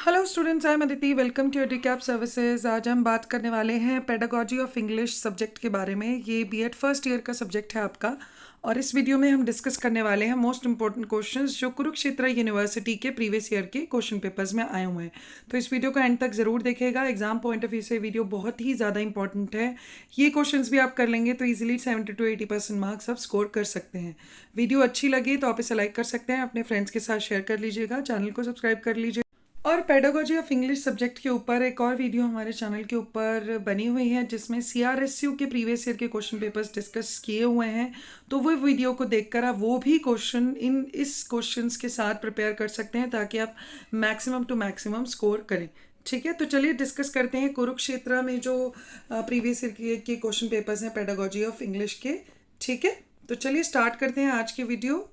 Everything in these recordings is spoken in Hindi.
Hello students, I am Aditi. Welcome to Educap services. आज हम बात करने वाले हैं पेडागोजी ऑफ इंग्लिश सब्जेक्ट के बारे में। ये बीएड फर्स्ट ईयर का सब्जेक्ट है आपका, और इस वीडियो में हम डिस्कस करने वाले हैं मोस्ट इंपॉर्टेंट क्वेश्चंस जो कुरुक्षेत्र यूनिवर्सिटी के प्रीवियस ईयर के क्वेश्चन पेपर्स में आए हुए हैं। तो इस वीडियो को एंड तक ज़रूर देखिएगा। एग्जाम पॉइंट ऑफ व्यू से वीडियो बहुत ही ज़्यादा इंपॉर्टेंट है। ये क्वेश्चंस भी आप कर लेंगे तो ईजिली 70 to 80% मार्क्स आप स्कोर कर सकते हैं। वीडियो अच्छी लगी तो आप इसे लाइक कर सकते हैं, अपने फ्रेंड्स के साथ शेयर कर लीजिएगा, चैनल को सब्सक्राइब कर लीजिए। और पेडागोजी ऑफ इंग्लिश सब्जेक्ट के ऊपर एक और वीडियो हमारे चैनल के ऊपर बनी हुई है जिसमें सीआरएसयू के प्रीवियस ईयर के क्वेश्चन पेपर्स डिस्कस किए हुए हैं। तो वो वीडियो को देखकर आप वो भी क्वेश्चन इस क्वेश्चंस के साथ प्रिपेयर कर सकते हैं ताकि आप मैक्सिमम टू मैक्सिमम स्कोर करें। ठीक है, तो चलिए डिस्कस करते हैं कुरुक्षेत्र में जो प्रीवियस ईयर के क्वेश्चन पेपर्स हैं पेडागोजी ऑफ इंग्लिश के। ठीक है, तो चलिए स्टार्ट करते हैं आज की वीडियो।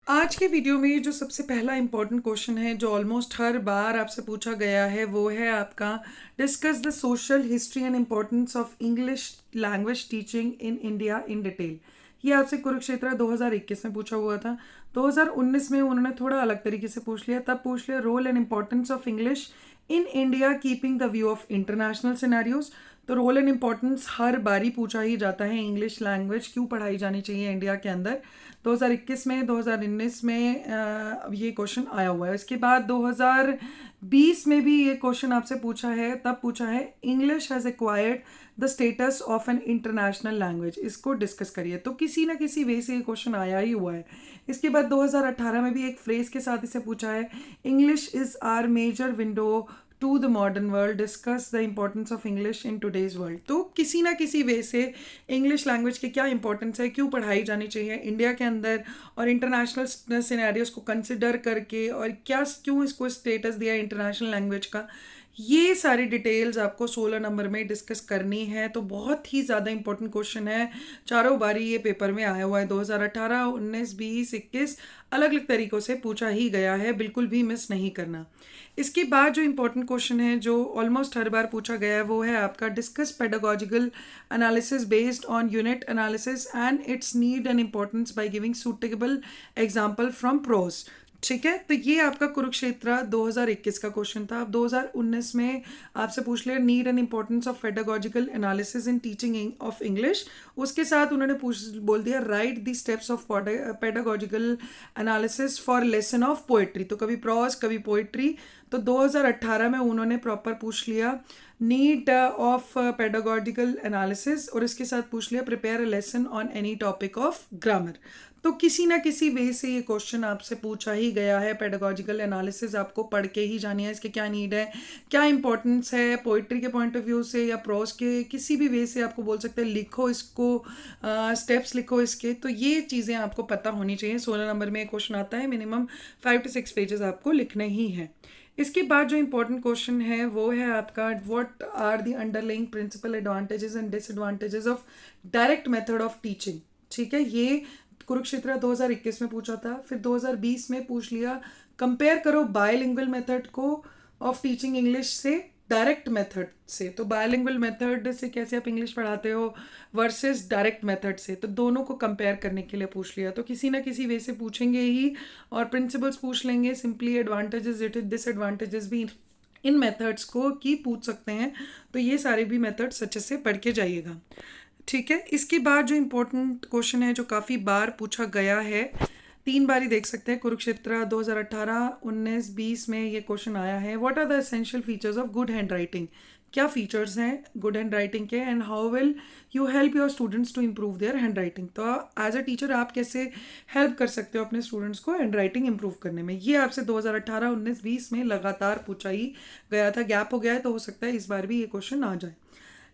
आज के वीडियो में जो सबसे पहला इंपॉर्टेंट क्वेश्चन है जो ऑलमोस्ट हर बार आपसे पूछा गया है वो है आपका discuss the social history and importance of English language teaching in India in detail. ये आपसे कुरुक्षेत्र 2021 में पूछा हुआ था। 2019 में उन्होंने थोड़ा अलग तरीके से पूछ लिया। तब पूछ लिया role and importance of English in India keeping the view of international scenarios. तो रोल एंड इम्पोर्टेंस हर बारी पूछा ही जाता है, इंग्लिश लैंग्वेज क्यों पढ़ाई जानी चाहिए इंडिया के अंदर। 2021 में, 2019 में ये क्वेश्चन आया हुआ है। इसके बाद 2020 में भी ये क्वेश्चन आपसे पूछा है। तब पूछा है English has acquired the status of an international language. इसको डिस्कस करिए। तो किसी ना किसी वे से ये क्वेश्चन आया ही हुआ है। इसके बाद 2018 में भी एक फ्रेज के साथ इसे पूछा है, English is our major window to the modern world, discuss the importance of English in today's world. तो किसी ना किसी वे से इंग्लिश लैंग्वेज की क्या इंपॉर्टेंस है, क्यों पढ़ाई जानी चाहिए इंडिया के अंदर और इंटरनेशनल सिनेरियोज को कंसिडर करके, और क्यों इसको स्टेटस दिया इंटरनेशनल लैंग्वेज का, ये सारी डिटेल्स आपको 16 नंबर में डिस्कस करनी है। तो बहुत ही ज़्यादा इंपॉर्टेंट क्वेश्चन है। चारों बारी ये पेपर में आया हुआ है। 2018, 19, 20, 21 अलग अलग तरीक़ों से पूछा ही गया है, बिल्कुल भी मिस नहीं करना। इसके बाद जो इंपॉर्टेंट क्वेश्चन है जो ऑलमोस्ट हर बार पूछा गया है वो है आपका discuss pedagogical analysis based on unit analysis and its need and importance by giving suitable example from prose. ठीक है, तो ये आपका कुरुक्षेत्र 2021 का क्वेश्चन था। अब 2019 में आपसे पूछ लिया need and importance of pedagogical analysis in teaching of English. उसके साथ उन्होंने बोल दिया right the steps of pedagogical analysis for lesson of poetry. तो कभी प्रॉज कभी पोएट्री। तो 2018 में उन्होंने प्रॉपर पूछ लिया नीड ऑफ पेडागोजिकल एनालिसिस, और इसके साथ पूछ लिया prepare a lesson on any topic of grammar. तो किसी ना किसी वे से ये क्वेश्चन आपसे पूछा ही गया है। पेडागोजिकल एनालिसिस आपको पढ़ के ही जानी है, इसके क्या नीड है, क्या इंपॉर्टेंस है पोइट्री के पॉइंट ऑफ व्यू से या प्रोज के, किसी भी वे से आपको बोल सकते हैं लिखो इसको, स्टेप्स लिखो इसके। तो ये चीज़ें आपको पता होनी चाहिए। 16 नंबर में एक क्वेश्चन आता है, मिनिमम 5 to 6 पेजेस आपको लिखने ही हैं। इसके बाद जो इंपॉर्टेंट क्वेश्चन है वो है आपका what are the underlying principle advantages and disadvantages of direct method of teaching. ठीक है, ये कुरुक्षेत्र 2021 में पूछा था। फिर 2020 में पूछ लिया कंपेयर करो बायलिंगुअल मेथड को ऑफ टीचिंग इंग्लिश से डायरेक्ट मेथड से। तो बायलिंगुअल मेथड से कैसे आप इंग्लिश पढ़ाते हो वर्सेस डायरेक्ट मेथड से, तो दोनों को कंपेयर करने के लिए पूछ लिया। तो किसी ना किसी वे से पूछेंगे ही, और प्रिंसिपल्स पूछ लेंगे, सिंपली एडवांटेजेस डिसएडवांटेजेस भी इन मेथड्स को की पूछ सकते हैं। तो ये सारे भी मेथड्स अच्छे से पढ़ के जाइएगा। ठीक है, इसके बाद जो इम्पोर्टेंट क्वेश्चन है जो काफ़ी बार पूछा गया है, 3 बार ही देख सकते हैं, कुरुक्षेत्र 2018, 19, 20 में ये क्वेश्चन आया है। What are the essential features of good handwriting. क्या फीचर्स हैं गुड हैंड राइटिंग के, and how will you help your students to improve their handwriting. तो एज अ टीचर आप कैसे हेल्प कर सकते हो अपने स्टूडेंट्स को हैंड राइटिंग इम्प्रूव करने में। ये आपसे 2018, 19, 20 में लगातार पूछा ही गया था। गैप हो गया है तो हो सकता है इस बार भी ये क्वेश्चन आ जाए।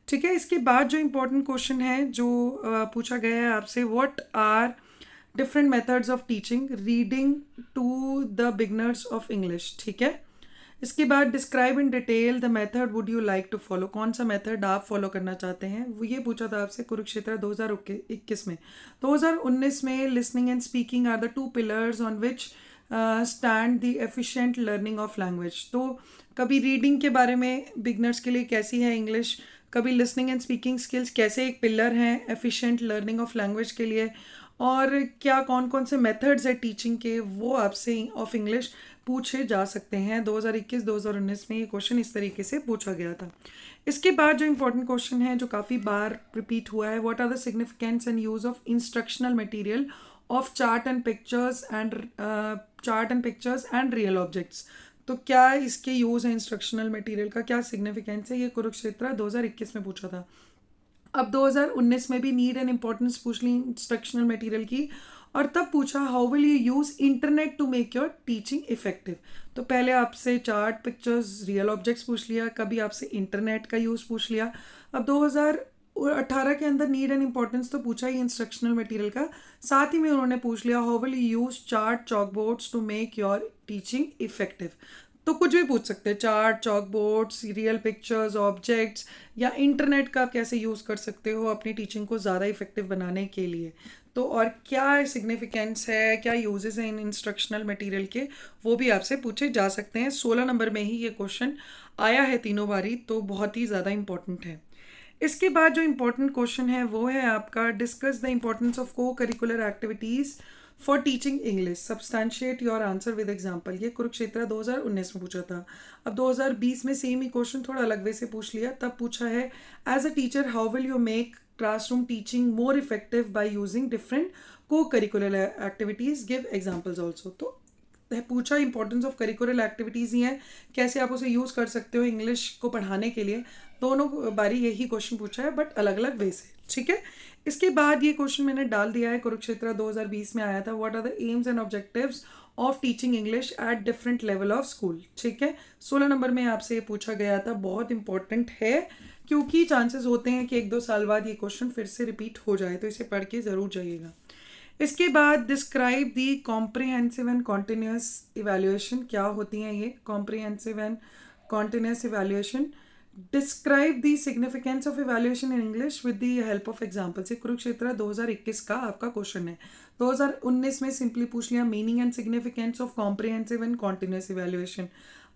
ठीक है, इसके बाद जो इंपॉर्टेंट क्वेश्चन है जो पूछा गया है आपसे, what are different methods of teaching reading to the beginners of English. ठीक है, इसके बाद describe in detail the method would you like to follow. कौन सा मेथड आप फॉलो करना चाहते हैं, वो ये पूछा था आपसे कुरुक्षेत्र 2021 में। 2019 में listening and speaking are the 2 pillars on which stand the efficient learning of language. तो कभी रीडिंग के बारे में बिगनर्स के लिए कैसी है इंग्लिश, कभी लिसनिंग एंड स्पीकिंग स्किल्स कैसे एक पिलर हैं एफिशिएंट लर्निंग ऑफ लैंग्वेज के लिए, और क्या कौन कौन से मेथड्स है टीचिंग के वो आपसे ऑफ इंग्लिश पूछे जा सकते हैं। 2021-2019 में ये क्वेश्चन इस तरीके से पूछा गया था। इसके बाद जो इम्पोर्टेंट क्वेश्चन है जो काफ़ी बार रिपीट हुआ है, what are the significance and use of instructional material of chart and pictures and real objects. तो क्या इसके यूज़ है, इंस्ट्रक्शनल मटेरियल का क्या सिग्निफिकेंस है, ये कुरुक्षेत्र 2021 में पूछा था। अब 2019 में भी नीड एंड इम्पोर्टेंस पूछ ली इंस्ट्रक्शनल मटेरियल की, और तब पूछा how will you use internet to make your teaching effective. तो पहले आपसे चार्ट, पिक्चर्स, रियल ऑब्जेक्ट्स पूछ लिया, कभी आपसे इंटरनेट का यूज़ पूछ लिया। अब 2018 के अंदर नीड एंड इम्पोर्टेंस तो पूछा ही इंस्ट्रक्शनल मटेरियल का, साथ ही में उन्होंने पूछ लिया how will you use chart, chalk boards to make your teaching effective. तो कुछ भी पूछ सकते हैं, chart, chalk boards, real pictures, objects, या इंटरनेट का आप कैसे यूज़ कर सकते हो अपनी टीचिंग को ज़्यादा इफेक्टिव बनाने के लिए। तो और क्या सिग्निफिकेंस है, क्या यूजेस हैं इन इंस्ट्रक्शनल मटेरियल के, वो भी आपसे पूछे जा सकते हैं। 16 नंबर में ही ये क्वेश्चन आया है तीनों बारी, तो बहुत ही ज़्यादा इंपॉर्टेंट है। इसके बाद जो इम्पोर्टेंट क्वेश्चन है वो है आपका डिस्कस द इम्पोर्टेंस ऑफ को curricular activities for teaching English, substantiate your answer with example. ये कुरुक्षेत्र 2019 में पूछा था। अब 2020 में सेम ही क्वेश्चन थोड़ा अलग वे से पूछ लिया। तब पूछा है as a teacher how will you make classroom teaching more effective by using different cocurricular activities, give examples also. तो पूछा इंपॉर्टेंस ऑफ करिकुलर एक्टिविटीज़ ही है, कैसे आप उसे यूज़ कर सकते हो इंग्लिश को पढ़ाने के लिए। दोनों बारी यही क्वेश्चन पूछा है बट अलग अलग वे से, ठीक है। इसके बाद ये क्वेश्चन मैंने डाल दिया है, कुरुक्षेत्र 2020 में आया था, what are the aims and objectives of teaching English at different level of school, ठीक है। 16 नंबर में आपसे ये पूछा गया था, बहुत इंपॉर्टेंट है क्योंकि चांसेस होते हैं कि 1-2 साल बाद ये क्वेश्चन फिर से रिपीट हो जाए, तो इसे पढ़ के ज़रूर जाइएगा। इसके बाद describe the comprehensive and continuous evaluation. क्या होती हैं ये comprehensive and continuous evaluation? Describe the significance of evaluation in English with the help of examples. ये कुरुक्षेत्र 2021 का आपका क्वेश्चन है। 2019 में सिंपली पूछ लिया meaning and significance of comprehensive and continuous evaluation.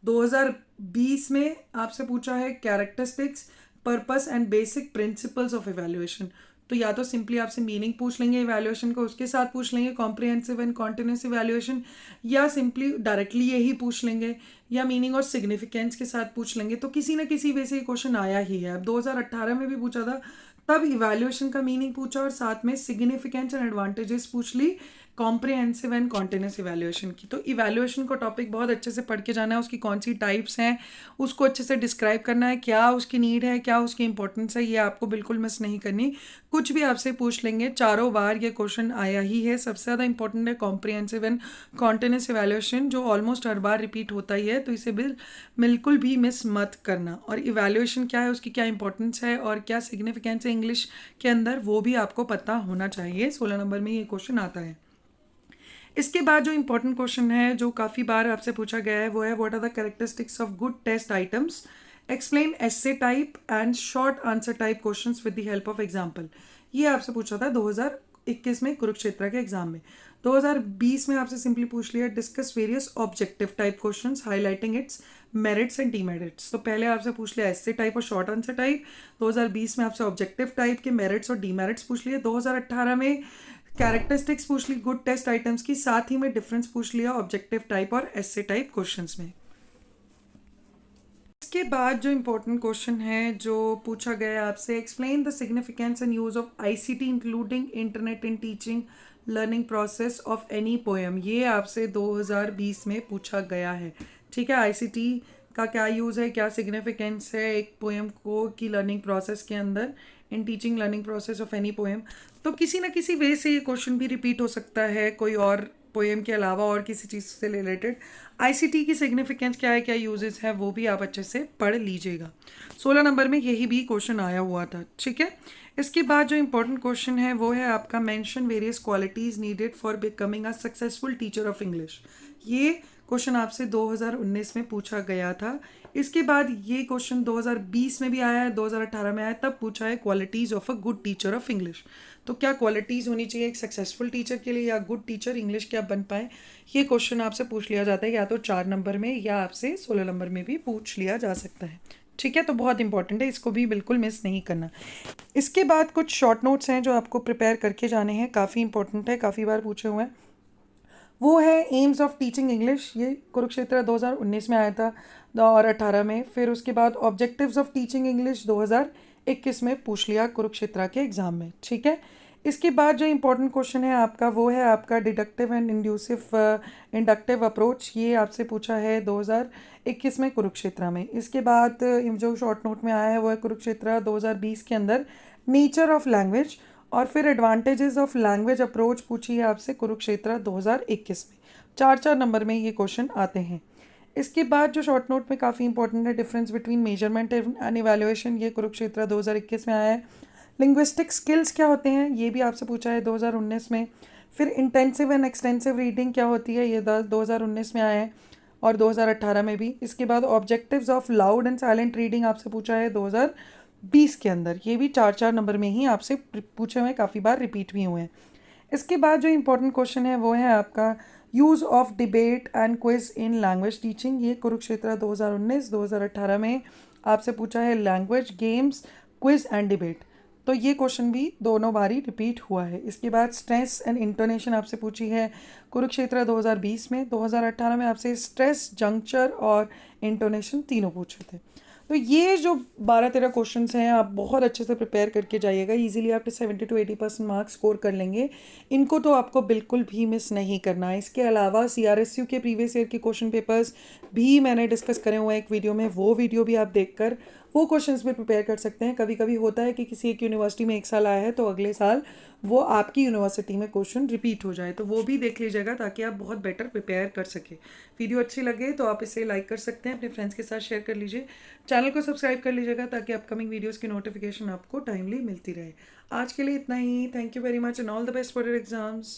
2020 में आपसे पूछा है characteristics, purpose and basic principles of evaluation. तो या तो सिंपली आपसे मीनिंग पूछ लेंगे इवैल्यूएशन को, उसके साथ पूछ लेंगे कॉम्प्रिहेंसिव एंड कॉन्टिन्यूस इवैल्यूएशन, या सिंपली डायरेक्टली यही पूछ लेंगे, या मीनिंग और सिग्निफिकेंस के साथ पूछ लेंगे। तो किसी ना किसी वे से ये क्वेश्चन आया ही है। अब 2018 में भी पूछा था, तब इवैल्यूएशन का मीनिंग पूछा और साथ में सिग्निफिकेंस एंड एडवांटेजेस पूछ ली कॉम्प्रिहेंसिव एंड कॉन्टिन्यूस इवैल्यूएशन की। तो इवैल्यूएशन का टॉपिक बहुत अच्छे से पढ़ के जाना है, उसकी कौन सी टाइप्स हैं उसको अच्छे से डिस्क्राइब करना है, क्या उसकी नीड है, क्या उसकी इंपॉर्टेंस है, ये आपको बिल्कुल मिस नहीं करनी। कुछ भी आपसे पूछ लेंगे, चारों बार ये क्वेश्चन आया ही है। सबसे ज़्यादा इंपॉर्टेंट है कॉम्प्रिहेंसिव एंड कॉन्टिन्यूस इवैल्यूएशन, जो ऑलमोस्ट हर बार रिपीट होता ही है, तो इसे बिल्कुल भी मिस मत करना। और इवैल्यूएशन क्या है, उसकी क्या इंपॉर्टेंस है और क्या सिग्निफिकेंस है इंग्लिश के अंदर, वो भी आपको पता होना चाहिए। 16 नंबर में ये क्वेश्चन आता है। इसके बाद जो इंपॉर्टेंट क्वेश्चन है जो काफ़ी बार आपसे पूछा गया है वो है what are the characteristics of good test items, explain essay type and short answer type questions with the help of example. ये आपसे पूछा था 2021 में कुरुक्षेत्र के एग्जाम में। 2020 में आपसे सिंपली पूछ लिया discuss various objective type questions highlighting it's merits and demerits. तो पहले आपसे पूछ लिया एसे टाइप और शॉर्ट आंसर टाइप। 2020 में आपसे ऑब्जेक्टिव टाइप के मेरिट्स और डीमेरिट्स पूछ लिए। 2018 में कैरेक्टरिस्टिक्स पूछ ली गुड टेस्ट आइटम्स की, साथ ही में डिफरेंस पूछ लिया ऑब्जेक्टिव टाइप और एसे टाइप क्वेश्चंस में। इसके बाद जो इम्पोर्टेंट क्वेश्चन है जो पूछा गया है आपसे, explain the significance and use of ICT including internet in teaching learning process of any poem. ये आपसे 2020 में पूछा गया है, ठीक है। आईसीटी का क्या यूज़ है, क्या सिग्निफिकेंस है एक पोएम को की लर्निंग प्रोसेस के अंदर, in teaching learning process of any poem. तो किसी ना किसी वे से ये क्वेश्चन भी रिपीट हो सकता है, कोई और पोएम के अलावा और किसी चीज़ से रिलेटेड। आईसीटी की सिग्निफिकेंस क्या है, क्या यूजेस है, वो भी आप अच्छे से पढ़ लीजिएगा। 16 नंबर में यही भी क्वेश्चन आया हुआ था, ठीक है। इसके बाद जो इंपॉर्टेंट क्वेश्चन है वो है आपका mention various qualities needed for becoming a successful teacher of English. ये क्वेश्चन आपसे 2019 में पूछा गया था। इसके बाद ये क्वेश्चन 2020 में भी आया है, 2018 में आया, तब पूछा है qualities of a good teacher of English. तो क्या क्वालिटीज़ होनी चाहिए एक सक्सेसफुल टीचर के लिए या गुड टीचर इंग्लिश क्या बन पाए, ये क्वेश्चन आपसे पूछ लिया जाता है या तो 4 नंबर में या आपसे 16 नंबर में भी पूछ लिया जा सकता है, ठीक है। तो बहुत इंपॉर्टेंट है, इसको भी बिल्कुल मिस नहीं करना। इसके बाद कुछ शॉर्ट नोट्स हैं जो आपको प्रिपेयर करके जाने हैं, काफ़ी इंपॉर्टेंट है, काफ़ी बार पूछे हुए हैं। वो है एम्स ऑफ टीचिंग इंग्लिश, ये कुरुक्षेत्र 2019 में आया था और 18 में। फिर उसके बाद ऑब्जेक्टिव्स ऑफ टीचिंग इंग्लिश 2021 में पूछ लिया कुरुक्षेत्र के एग्ज़ाम में, ठीक है। इसके बाद जो इम्पोर्टेंट क्वेश्चन है आपका वो है आपका डिडक्टिव एंड इंडक्टिव अप्रोच, ये आपसे पूछा है 2021 में कुरुक्षेत्र में। इसके बाद जो शॉर्ट नोट में आया है वो है कुरुक्षेत्र 2020 के अंदर नेचर ऑफ लैंग्वेज, और फिर एडवांटेजेस ऑफ लैंग्वेज अप्रोच पूछी है आपसे कुरुक्षेत्र 2021 में। 4-4 नंबर में ये क्वेश्चन आते हैं। इसके बाद जो शॉर्ट नोट में काफ़ी इंपॉर्टेंट है difference between measurement and evaluation, ये कुरुक्षेत्र 2021 में आया है। लिंग्विस्टिक स्किल्स क्या होते हैं ये भी आपसे पूछा है 2019 में। फिर इंटेंसिव एंड एक्सटेंसिव रीडिंग क्या होती है ये 2019 में आया है और 2018 में भी। इसके बाद objectives of loud and silent reading आपसे पूछा है 2020 के अंदर, ये भी 4-4 नंबर में ही आपसे पूछे हुए, काफ़ी बार रिपीट भी हुए हैं। इसके बाद जो इम्पोर्टेंट क्वेश्चन है वो है आपका use of debate and quiz in language teaching, ये कुरुक्षेत्र 2019-2018 में आपसे पूछा है language games quiz and debate, तो ये क्वेश्चन भी दोनों बारी रिपीट हुआ है। इसके बाद स्ट्रेस एंड इंटोनेशन आपसे पूछी है कुरुक्षेत्र 2020 में। 2018 में आपसे स्ट्रेस, जंक्चर और इंटोनेशन तीनों पूछे थे। तो ये जो 12-13 क्वेश्चंस हैं आप बहुत अच्छे से प्रिपेयर करके जाइएगा, इजीली आप 70 to 80% मार्क्स स्कोर कर लेंगे। इनको तो आपको बिल्कुल भी मिस नहीं करना है। इसके अलावा CRSU के प्रीवियस ईयर के क्वेश्चन पेपर्स भी मैंने डिस्कस करे हुए हैं एक वीडियो में, वो वीडियो भी आप देखकर वो क्वेश्चंस भी प्रिपेयर कर सकते हैं। कभी कभी होता है कि किसी एक यूनिवर्सिटी में एक साल आया है तो अगले साल वो आपकी यूनिवर्सिटी में क्वेश्चन रिपीट हो जाए, तो वो भी देख लीजिएगा ताकि आप बहुत बेटर प्रिपेयर कर सके। वीडियो अच्छी लगे तो आप इसे लाइक कर सकते हैं, अपने फ्रेंड्स के साथ शेयर कर लीजिए, चैनल को सब्सक्राइब कर लीजिएगा ताकि अपकमिंग वीडियोज़ की नोटिफिकेशन आपको टाइमली मिलती रहे। आज के लिए इतना ही। Thank you very much and all the best for your exams.